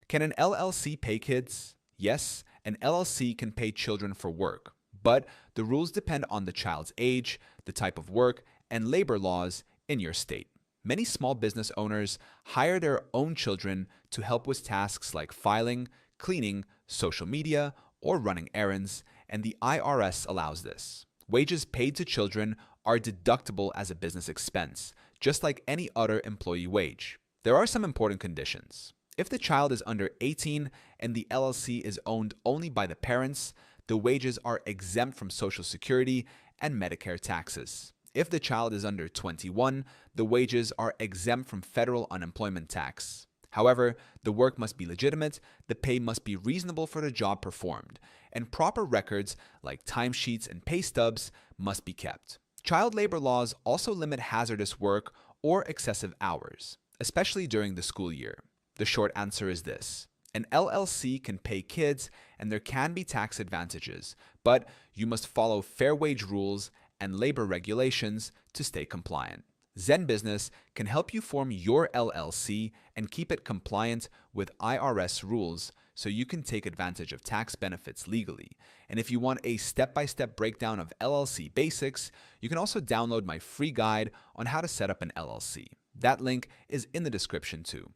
Can an LLC pay kids? Yes, an LLC can pay children for work, but the rules depend on the child's age, the type of work, and labor laws in your state. Many small business owners hire their own children to help with tasks like filing, cleaning, social media, or running errands, and the IRS allows this. Wages paid to children are deductible as a business expense, just like any other employee wage. There are some important conditions. If the child is under 18 and the LLC is owned only by the parents, the wages are exempt from Social Security and Medicare taxes. If the child is under 21, the wages are exempt from federal unemployment tax. However, the work must be legitimate, the pay must be reasonable for the job performed, and proper records like timesheets and pay stubs must be kept. Child labor laws also limit hazardous work or excessive hours, especially during the school year. The short answer is this. An LLC can pay kids and there can be tax advantages, but you must follow fair wage rules and labor regulations to stay compliant. Zen Business can help you form your LLC and keep it compliant with IRS rules so you can take advantage of tax benefits legally. And if you want a step-by-step breakdown of LLC basics, you can also download my free guide on how to set up an LLC. That link is in the description too.